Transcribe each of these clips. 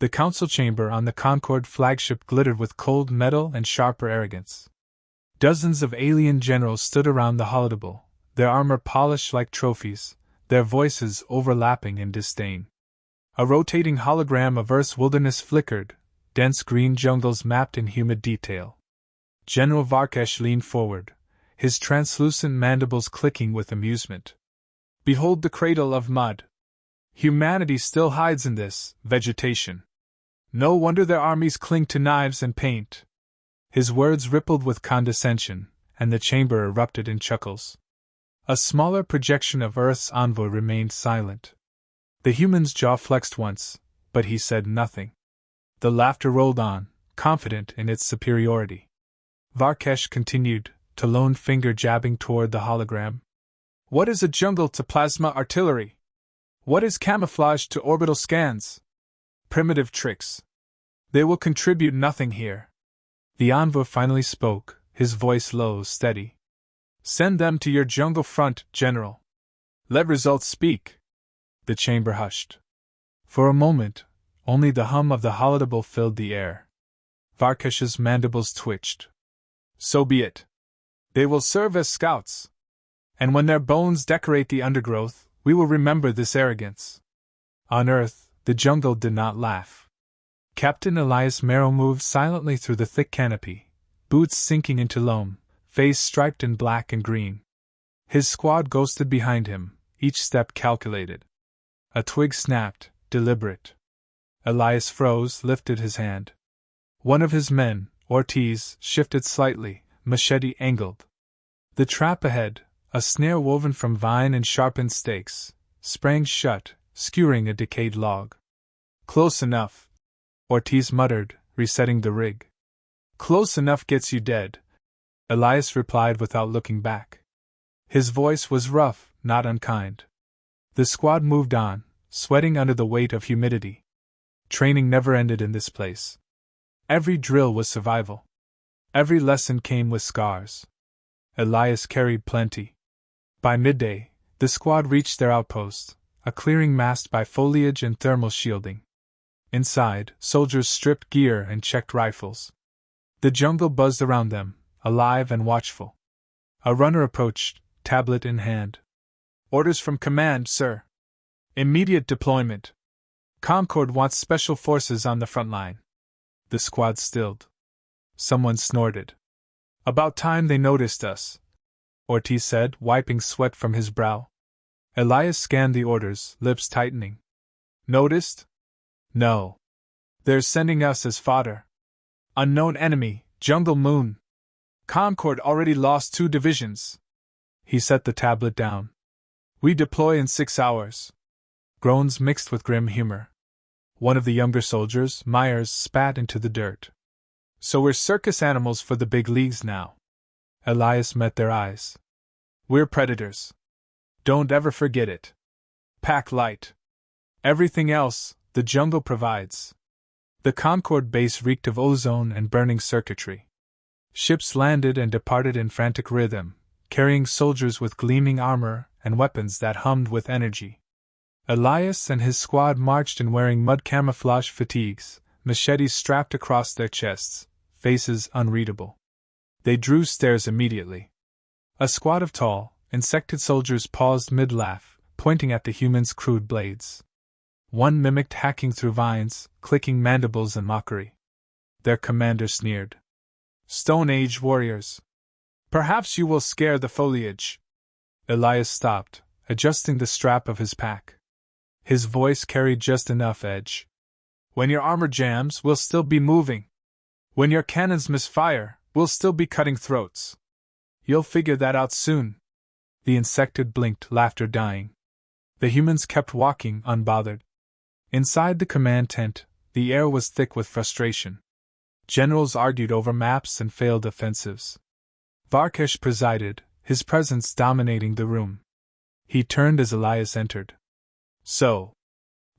The council chamber on the Concorde flagship glittered with cold metal and sharper arrogance. Dozens of alien generals stood around the holodeble, their armor polished like trophies, their voices overlapping in disdain. A rotating hologram of Earth's wilderness flickered, dense green jungles mapped in humid detail. General Varkesh leaned forward, his translucent mandibles clicking with amusement. Behold the cradle of mud. Humanity still hides in this vegetation. No wonder their armies cling to knives and paint. His words rippled with condescension, and the chamber erupted in chuckles. A smaller projection of Earth's envoy remained silent. The human's jaw flexed once, but he said nothing. The laughter rolled on, confident in its superiority. Varkesh continued, to lone finger jabbing toward the hologram. What is a jungle to plasma artillery? What is camouflage to orbital scans? Primitive tricks. They will contribute nothing here. The envoy finally spoke, his voice low, steady. Send them to your jungle front, General. Let results speak. The chamber hushed. For a moment, only the hum of the holodeble filled the air. Varkesh's mandibles twitched. So be it. They will serve as scouts. And when their bones decorate the undergrowth, we will remember this arrogance. On Earth, the jungle did not laugh. Captain Elias Merrill moved silently through the thick canopy, boots sinking into loam, face striped in black and green. His squad ghosted behind him, each step calculated. A twig snapped, deliberate. Elias froze, lifted his hand. One of his men, Ortiz, shifted slightly, machete angled. The trap ahead, a snare woven from vine and sharpened stakes, sprang shut, skewering a decayed log. Close enough, Ortiz muttered, resetting the rig. Close enough gets you dead, Elias replied without looking back. His voice was rough, not unkind. The squad moved on, sweating under the weight of humidity. Training never ended in this place. Every drill was survival. Every lesson came with scars. Elias carried plenty. By midday, the squad reached their outpost, a clearing masked by foliage and thermal shielding. Inside, soldiers stripped gear and checked rifles. The jungle buzzed around them, alive and watchful. A runner approached, tablet in hand. Orders from command, sir. Immediate deployment. Concorde wants special forces on the front line. The squad stilled. Someone snorted. About time they noticed us, Ortiz said, wiping sweat from his brow. Elias scanned the orders, lips tightening. Noticed? No. They're sending us as fodder. Unknown enemy, Jungle Moon. Concorde already lost 2 divisions. He set the tablet down. We deploy in 6 hours. Groans mixed with grim humor. One of the younger soldiers, Myers, spat into the dirt. So we're circus animals for the big leagues now. Elias met their eyes. We're predators. Don't ever forget it. Pack light. Everything else, the jungle provides. The Concorde base reeked of ozone and burning circuitry. Ships landed and departed in frantic rhythm, carrying soldiers with gleaming armor and weapons that hummed with energy. Elias and his squad marched in wearing mud camouflage fatigues, machetes strapped across their chests, faces unreadable. They drew stairs immediately. A squad of tall, insected soldiers paused mid-laugh, pointing at the humans' crude blades. One mimicked hacking through vines, clicking mandibles in mockery. Their commander sneered. Stone Age warriors. Perhaps you will scare the foliage. Elias stopped, adjusting the strap of his pack. His voice carried just enough edge. When your armor jams, we'll still be moving. When your cannons misfire, we'll still be cutting throats. You'll figure that out soon. The insected blinked, laughter dying. The humans kept walking, unbothered. Inside the command tent, the air was thick with frustration. Generals argued over maps and failed offensives. Varkesh presided, his presence dominating the room. He turned as Elias entered. So,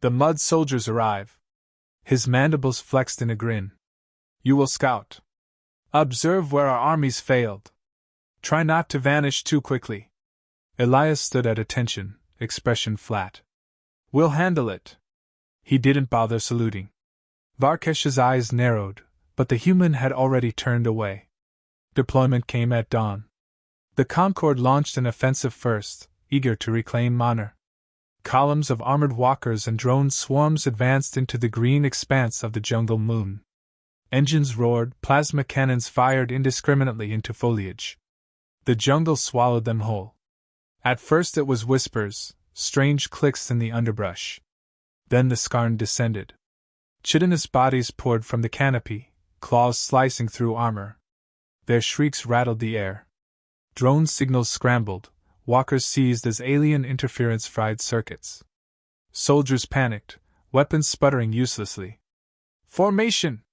the mud soldiers arrive. His mandibles flexed in a grin. You will scout. Observe where our armies failed. Try not to vanish too quickly. Elias stood at attention, expression flat. We'll handle it. He didn't bother saluting. Varkesh's eyes narrowed, but the human had already turned away. Deployment came at dawn. The Concorde launched an offensive first, eager to reclaim honor. Columns of armored walkers and drone swarms advanced into the green expanse of the jungle moon. Engines roared, plasma cannons fired indiscriminately into foliage. The jungle swallowed them whole. At first it was whispers, strange clicks in the underbrush. Then the scarn descended. Chitinous bodies poured from the canopy, claws slicing through armor. Their shrieks rattled the air. Drone signals scrambled, walkers seized as alien interference fried circuits. Soldiers panicked, weapons sputtering uselessly. Formation!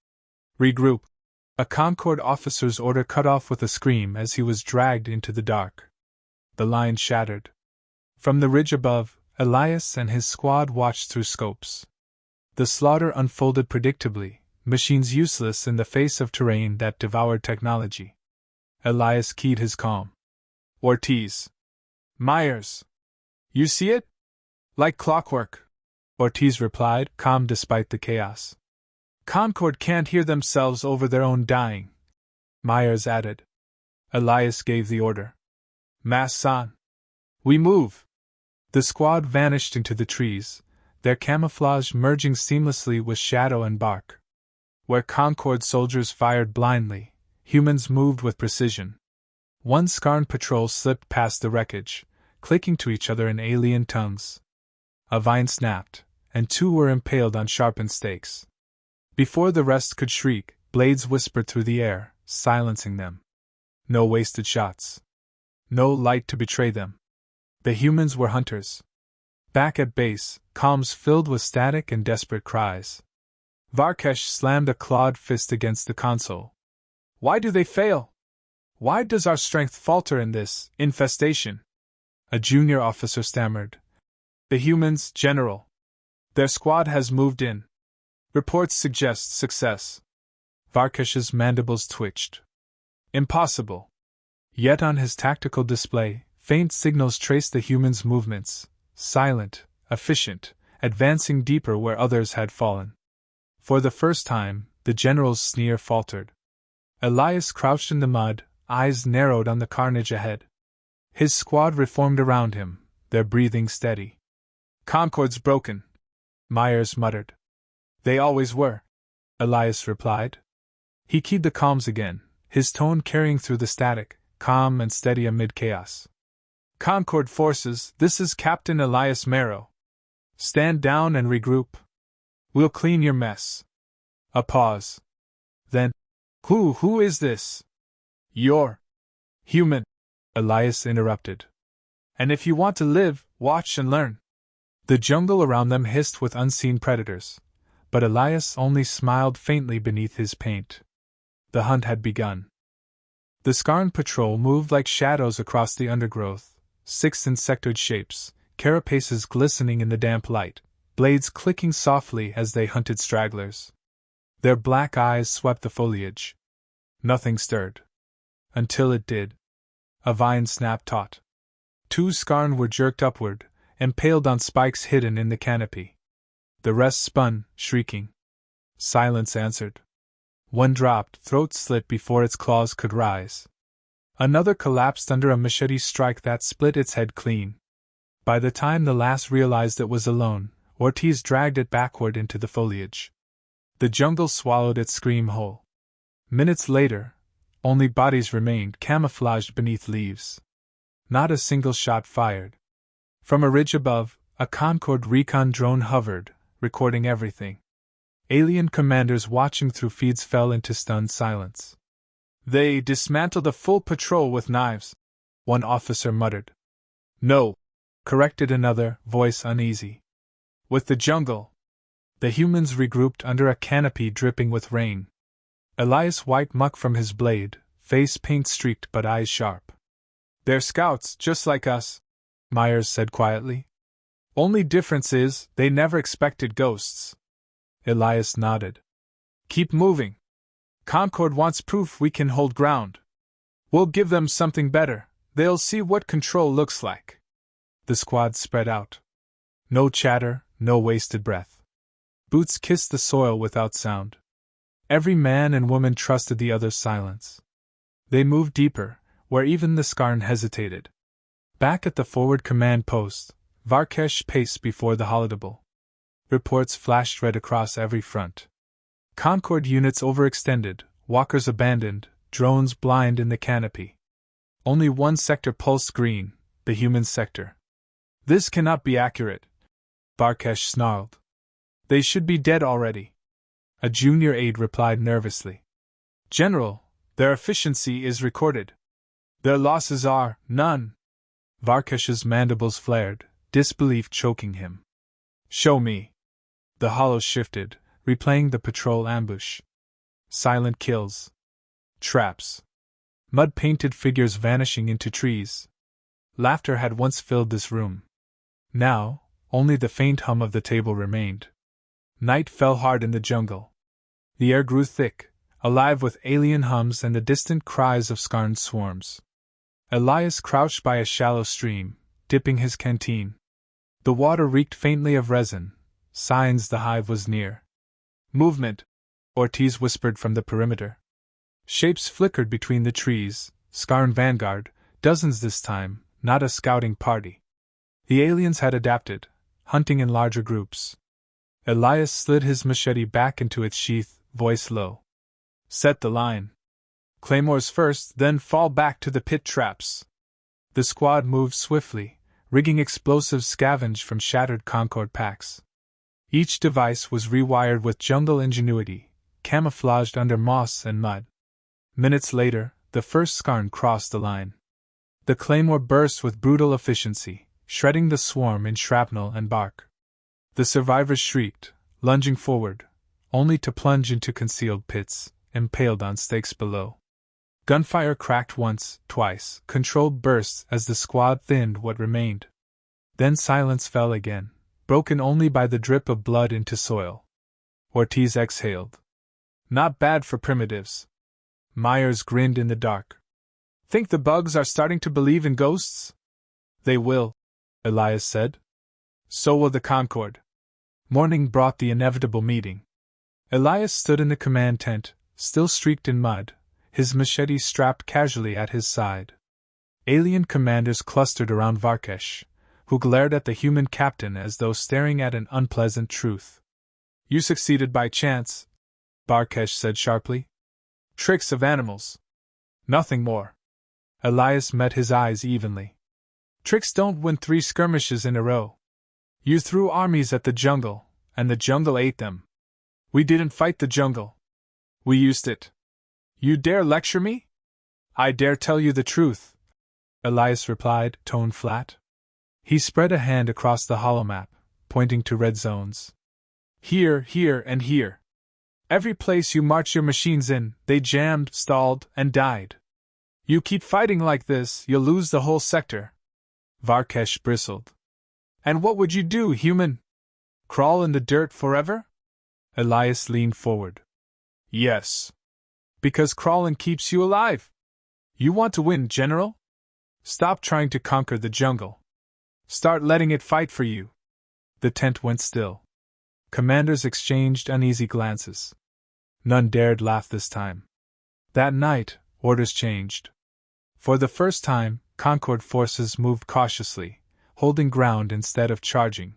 Regroup! A Concorde officer's order cut off with a scream as he was dragged into the dark. The line shattered. From the ridge above, Elias and his squad watched through scopes. The slaughter unfolded predictably, machines useless in the face of terrain that devoured technology. Elias keyed his calm. Ortiz. Myers. You see it? Like clockwork. Ortiz replied, calm despite the chaos. Concorde can't hear themselves over their own dying. Myers added. Elias gave the order. Mass on. We move. The squad vanished into the trees, their camouflage merging seamlessly with shadow and bark. Where Concorde soldiers fired blindly, humans moved with precision. One scarn patrol slipped past the wreckage, clicking to each other in alien tongues. A vine snapped, and two were impaled on sharpened stakes. Before the rest could shriek, blades whispered through the air, silencing them. No wasted shots. No light to betray them. The humans were hunters. Back at base, comms filled with static and desperate cries. Varkesh slammed a clawed fist against the console. Why do they fail? Why does our strength falter in this infestation? A junior officer stammered. The humans, General. Their squad has moved in. Reports suggest success. Varkesh's mandibles twitched. Impossible. Yet on his tactical display, faint signals traced the humans' movements, silent, efficient, advancing deeper where others had fallen. For the first time, the general's sneer faltered. Elias crouched in the mud, eyes narrowed on the carnage ahead. His squad reformed around him, their breathing steady. Concorde's broken, Myers muttered. They always were, Elias replied. He keyed the comms again, his tone carrying through the static, calm and steady amid chaos. Concorde forces, this is Captain Elias Marrow. Stand down and regroup. We'll clean your mess. A pause. Then, Who is this? You're human, Elias interrupted. And if you want to live, watch and learn. The jungle around them hissed with unseen predators, but Elias only smiled faintly beneath his paint. The hunt had begun. The Scarn patrol moved like shadows across the undergrowth, 6 insectoid shapes, carapaces glistening in the damp light, blades clicking softly as they hunted stragglers. Their black eyes swept the foliage. Nothing stirred. Until it did. A vine snapped taut. 2 Scarn were jerked upward, impaled on spikes hidden in the canopy. The rest spun, shrieking. Silence answered. One dropped, throat slit before its claws could rise. Another collapsed under a machete strike that split its head clean. By the time the last realized it was alone, Ortiz dragged it backward into the foliage. The jungle swallowed its scream whole. Minutes later, only bodies remained camouflaged beneath leaves. Not a single shot fired. From a ridge above, a Concorde recon drone hovered, recording everything. Alien commanders watching through feeds fell into stunned silence. They dismantled a full patrol with knives, one officer muttered. No, corrected another, voice uneasy. With the jungle. The humans regrouped under a canopy dripping with rain. Elias wiped muck from his blade, face paint-streaked but eyes sharp. They're scouts, just like us, Myers said quietly. Only difference is, they never expected ghosts. Elias nodded. Keep moving. Concorde wants proof we can hold ground. We'll give them something better, they'll see what control looks like. The squad spread out. No chatter, no wasted breath. Boots kissed the soil without sound. Every man and woman trusted the other's silence. They moved deeper, where even the Skarn hesitated. Back at the forward command post, Varkesh paced before the Holidable. Reports flashed red across every front. Concord units overextended, walkers abandoned, drones blind in the canopy. Only one sector pulsed green, the human sector. This cannot be accurate, Varkesh snarled. They should be dead already. A junior aide replied nervously. General, their efficiency is recorded. Their losses are none. Varkesh's mandibles flared, disbelief choking him. Show me. The hollow shifted, replaying the patrol ambush. Silent kills. Traps. Mud-painted figures vanishing into trees. Laughter had once filled this room. Now, only the faint hum of the table remained. Night fell hard in the jungle. The air grew thick, alive with alien hums and the distant cries of Skarn's swarms. Elias crouched by a shallow stream, dipping his canteen. The water reeked faintly of resin, signs the hive was near. Movement, Ortiz whispered from the perimeter. Shapes flickered between the trees, Skarn vanguard, dozens this time, not a scouting party. The aliens had adapted, hunting in larger groups. Elias slid his machete back into its sheath, voice low. Set the line. Claymores first, then fall back to the pit traps. The squad moved swiftly, rigging explosives scavenged from shattered Concord packs. Each device was rewired with jungle ingenuity, camouflaged under moss and mud. Minutes later, the first Skarn crossed the line. The claymore burst with brutal efficiency, shredding the swarm in shrapnel and bark. The survivors shrieked, lunging forward, only to plunge into concealed pits, impaled on stakes below. Gunfire cracked once, twice, controlled bursts as the squad thinned what remained. Then silence fell again, broken only by the drip of blood into soil. Ortiz exhaled. Not bad for primitives. Myers grinned in the dark. Think the bugs are starting to believe in ghosts? They will, Elias said. So will the Concord. Morning brought the inevitable meeting. Elias stood in the command tent, still streaked in mud, his machete strapped casually at his side. Alien commanders clustered around Varkesh, who glared at the human captain as though staring at an unpleasant truth. You succeeded by chance, Varkesh said sharply. Tricks of animals. Nothing more. Elias met his eyes evenly. Tricks don't win 3 skirmishes in a row. You threw armies at the jungle, and the jungle ate them. We didn't fight the jungle. We used it. You dare lecture me? I dare tell you the truth, Elias replied, tone flat. He spread a hand across the holomap, pointing to red zones. Here, here, and here. Every place you march your machines in, they jammed, stalled, and died. You keep fighting like this, you'll lose the whole sector. Varkesh bristled. And what would you do, human? Crawl in the dirt forever? Elias leaned forward. Yes. Because crawling keeps you alive. You want to win, General? Stop trying to conquer the jungle. Start letting it fight for you. The tent went still. Commanders exchanged uneasy glances. None dared laugh this time. That night, orders changed. For the first time, Concord forces moved cautiously, holding ground instead of charging.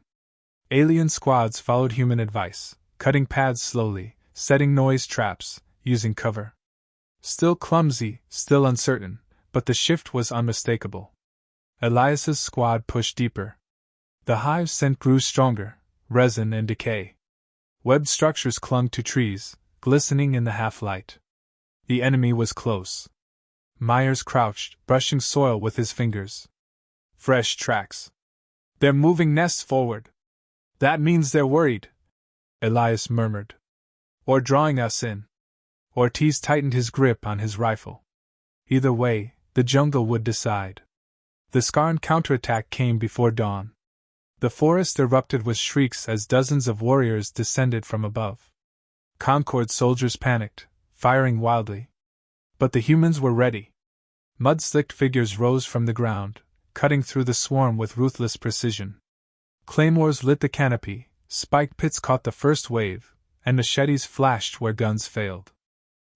Alien squads followed human advice, cutting paths slowly, setting noise traps, using cover. Still clumsy, still uncertain, but the shift was unmistakable. Elias's squad pushed deeper. The hive's scent grew stronger, resin and decay. Webbed structures clung to trees, glistening in the half-light. The enemy was close. Myers crouched, brushing soil with his fingers. Fresh tracks. They're moving nests forward. That means they're worried, Elias murmured. Or drawing us in. Ortiz tightened his grip on his rifle. Either way, the jungle would decide. The Skarn counterattack came before dawn. The forest erupted with shrieks as dozens of warriors descended from above. Concord soldiers panicked, firing wildly. But the humans were ready. Mud-slicked figures rose from the ground, cutting through the swarm with ruthless precision. Claymores lit the canopy, Spike pits caught the first wave, and machetes flashed where guns failed.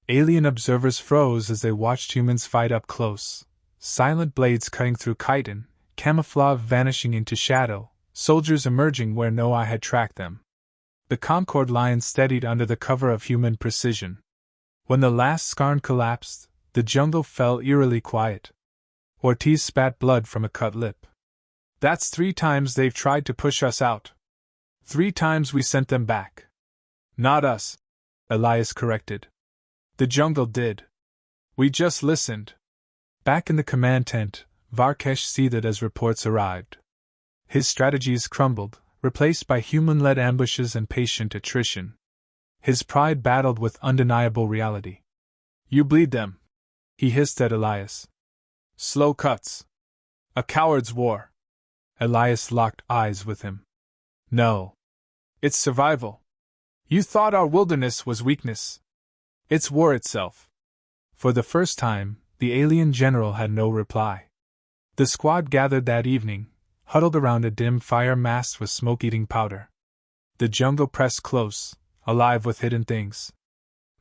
Alien observers froze as they watched humans fight up close, silent blades cutting through chitin, camouflage vanishing into shadow, soldiers emerging where no eye had tracked them. The Concorde line steadied under the cover of human precision. When the last scarn collapsed, the jungle fell eerily quiet. Ortiz spat blood from a cut lip. "That's 3 times they've tried to push us out. 3 times we sent them back." "Not us," Elias corrected. "The jungle did. We just listened." Back in the command tent, Varkesh seethed as reports arrived. His strategies crumbled, replaced by human-led ambushes and patient attrition. His pride battled with undeniable reality. "You bleed them," he hissed at Elias. "Slow cuts. A coward's war." Elias locked eyes with him. "No. It's survival. You thought our wilderness was weakness. It's war itself." For the first time, the alien general had no reply. The squad gathered that evening, huddled around a dim fire masked with smoke-eating powder. The jungle pressed close, alive with hidden things.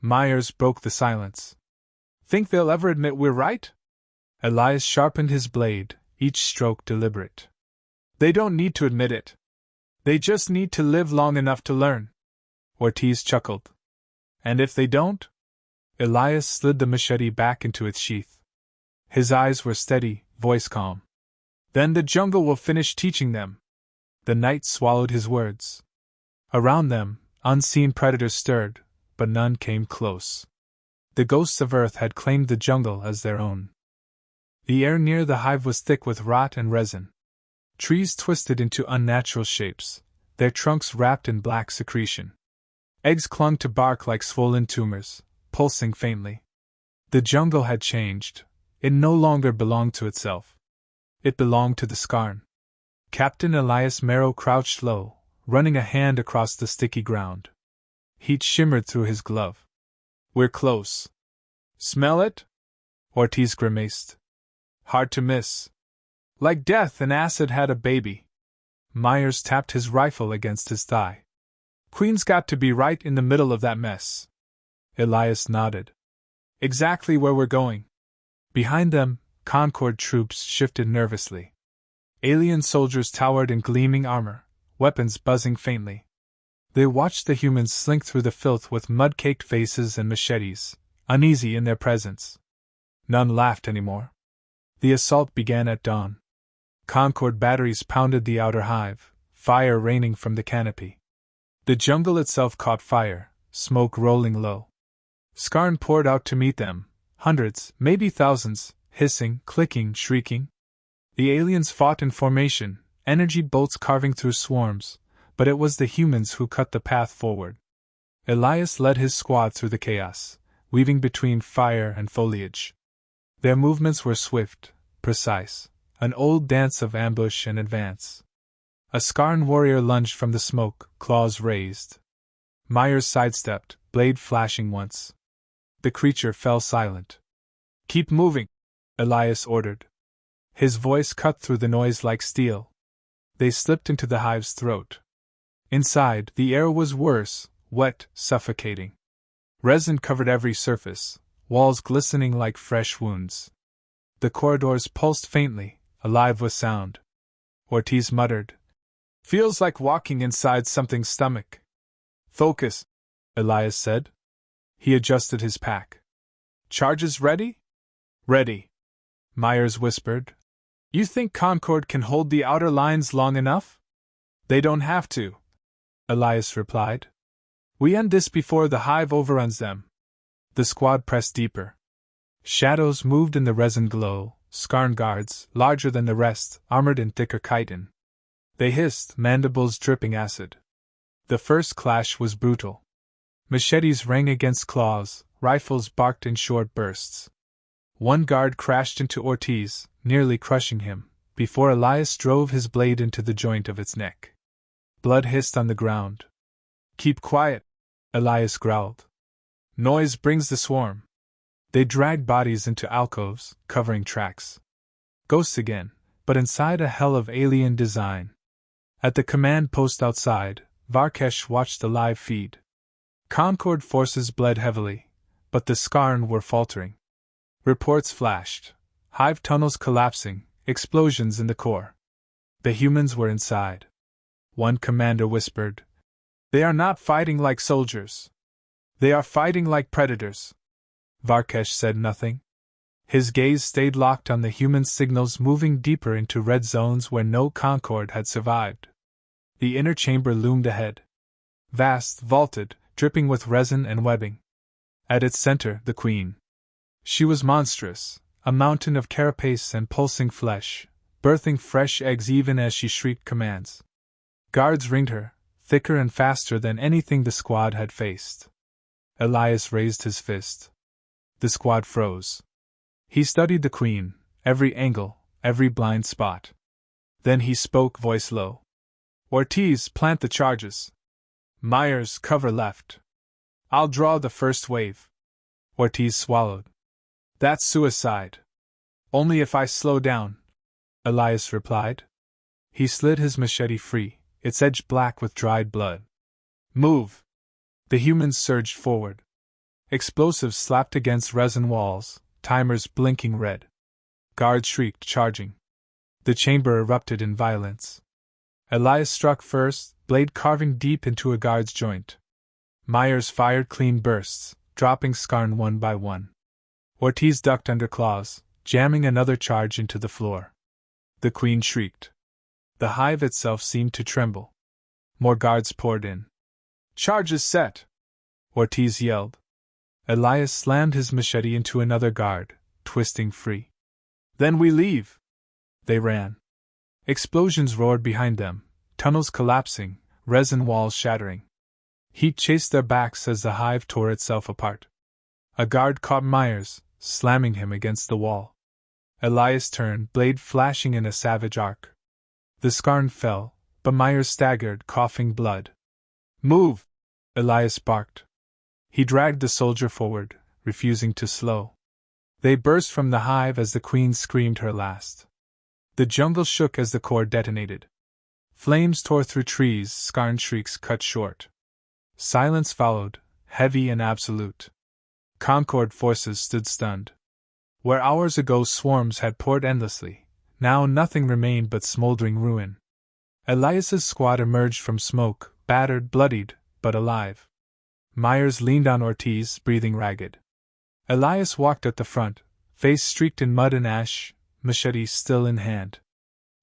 Myers broke the silence. "Think they'll ever admit we're right?" Elias sharpened his blade, each stroke deliberate. "They don't need to admit it. They just need to live long enough to learn." Ortiz chuckled. "And if they don't?" Elias slid the machete back into its sheath. His eyes were steady, voice calm. "Then the jungle will finish teaching them." The night swallowed his words. Around them, unseen predators stirred, but none came close. The ghosts of Earth had claimed the jungle as their own. The air near the hive was thick with rot and resin. Trees twisted into unnatural shapes, their trunks wrapped in black secretion. Eggs clung to bark like swollen tumors, pulsing faintly. The jungle had changed. It no longer belonged to itself. It belonged to the scarn. Captain Elias Merrow crouched low, running a hand across the sticky ground. Heat shimmered through his glove. "We're close." "Smell it?" Ortiz grimaced. "Hard to miss. Like death and acid had a baby." Myers tapped his rifle against his thigh. "Queen's got to be right in the middle of that mess." Elias nodded. "Exactly where we're going." Behind them, Concorde troops shifted nervously. Alien soldiers towered in gleaming armor, weapons buzzing faintly. They watched the humans slink through the filth with mud-caked faces and machetes, uneasy in their presence. None laughed anymore. The assault began at dawn. Concorde batteries pounded the outer hive, fire raining from the canopy. The jungle itself caught fire, smoke rolling low. Scarn poured out to meet them, hundreds, maybe thousands, hissing, clicking, shrieking. The aliens fought in formation, energy bolts carving through swarms, but it was the humans who cut the path forward. Elias led his squad through the chaos, weaving between fire and foliage. Their movements were swift, precise, an old dance of ambush and advance. A Scarn warrior lunged from the smoke, claws raised. Myers sidestepped, blade flashing once. The creature fell silent. "Keep moving," Elias ordered. His voice cut through the noise like steel. They slipped into the hive's throat. Inside, the air was worse, wet, suffocating. Resin covered every surface, walls glistening like fresh wounds. The corridors pulsed faintly, alive with sound. Ortiz muttered, "Feels like walking inside something's stomach." "Focus," Elias said. He adjusted his pack. "Charges ready?" "Ready," Myers whispered. "You think Concorde can hold the outer lines long enough?" "They don't have to," Elias replied. "We end this before the hive overruns them." The squad pressed deeper. Shadows moved in the resin glow, Scarn guards, larger than the rest, armored in thicker chitin. They hissed, mandibles dripping acid. The first clash was brutal. Machetes rang against claws, rifles barked in short bursts. One guard crashed into Ortiz, nearly crushing him, before Elias drove his blade into the joint of its neck. Blood hissed on the ground. "Keep quiet," Elias growled. "Noise brings the swarm." They dragged bodies into alcoves, covering tracks. Ghosts again, but inside a hell of alien design. At the command post outside, Varkesh watched the live feed. Concord forces bled heavily, but the Skarn were faltering. Reports flashed. Hive tunnels collapsing, explosions in the core. The humans were inside. One commander whispered, "They are not fighting like soldiers. They are fighting like predators." Varkesh said nothing. His gaze stayed locked on the human signals moving deeper into red zones where no Concord had survived. The inner chamber loomed ahead. Vast, vaulted, dripping with resin and webbing. At its center, the Queen. She was monstrous, a mountain of carapace and pulsing flesh, birthing fresh eggs even as she shrieked commands. Guards ringed her, thicker and faster than anything the squad had faced. Elias raised his fist. The squad froze. He studied the Queen, every angle, every blind spot. Then he spoke, voice low. "Ortiz, plant the charges. Myers, cover left. I'll draw the first wave." Ortiz swallowed. "That's suicide. Only if I slow down," Elias replied. He slid his machete free, its edge black with dried blood. "Move!" The humans surged forward. Explosives slapped against resin walls, timers blinking red. Guards shrieked, charging. The chamber erupted in violence. Elias struck first, blade carving deep into a guard's joint. Myers fired clean bursts, dropping Skarn one by one. Ortiz ducked under claws, jamming another charge into the floor. The Queen shrieked. The hive itself seemed to tremble. More guards poured in. "Charges set!" Ortiz yelled. Elias slammed his machete into another guard, twisting free. "Then we leave!" They ran. Explosions roared behind them, tunnels collapsing, resin walls shattering. Heat chased their backs as the hive tore itself apart. A guard caught Myers, slamming him against the wall. Elias turned, blade flashing in a savage arc. The Skarn fell, but Myers staggered, coughing blood. "Move!" Elias barked. He dragged the soldier forward, refusing to slow. They burst from the hive as the Queen screamed her last. The jungle shook as the core detonated. Flames tore through trees, Skarn shrieks cut short. Silence followed, heavy and absolute. Concord forces stood stunned. Where hours ago swarms had poured endlessly, now nothing remained but smoldering ruin. Elias's squad emerged from smoke, battered, bloodied, but alive. Myers leaned on Ortiz, breathing ragged. Elias walked at the front, face streaked in mud and ash, machete still in hand.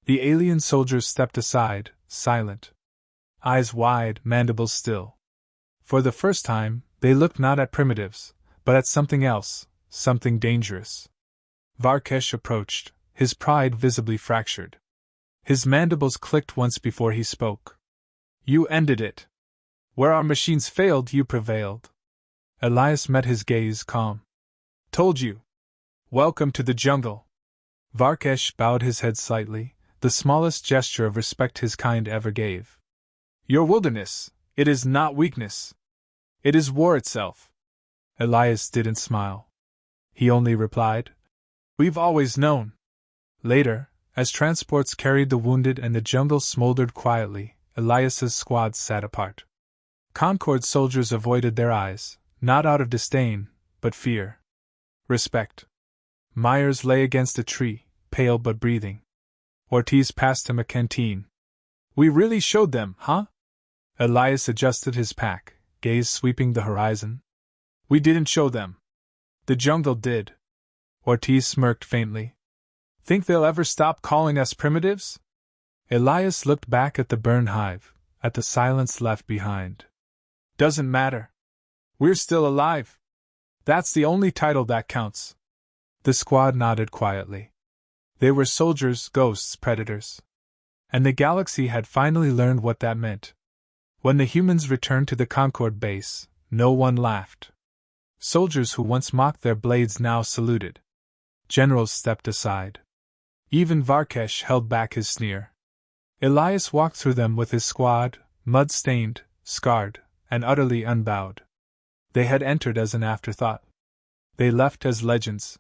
The alien soldiers stepped aside, silent. Eyes wide, mandibles still. For the first time, they looked not at primitives, but at something else, something dangerous. Varkesh approached, his pride visibly fractured. His mandibles clicked once before he spoke. "You ended it. Where our machines failed, you prevailed." Elias met his gaze calm. "Told you. Welcome to the jungle." Varkesh bowed his head slightly, the smallest gesture of respect his kind ever gave. "Your wilderness, it is not weakness. It is war itself." Elias didn't smile. He only replied, "We've always known." Later, as transports carried the wounded and the jungle smoldered quietly, Elias's squad sat apart. Concord soldiers avoided their eyes, not out of disdain, but fear. Respect. Myers lay against a tree, pale but breathing. Ortiz passed him a canteen. "We really showed them, huh?" Elias adjusted his pack, gaze sweeping the horizon. "We didn't show them. The jungle did." Ortiz smirked faintly. "Think they'll ever stop calling us primitives?" Elias looked back at the burned hive, at the silence left behind. "Doesn't matter. We're still alive. That's the only title that counts." The squad nodded quietly. They were soldiers, ghosts, predators. And the galaxy had finally learned what that meant. When the humans returned to the Concord base, no one laughed. Soldiers who once mocked their blades now saluted. Generals stepped aside. Even Varkesh held back his sneer. Elias walked through them with his squad, mud-stained, scarred, and utterly unbowed. They had entered as an afterthought. They left as legends,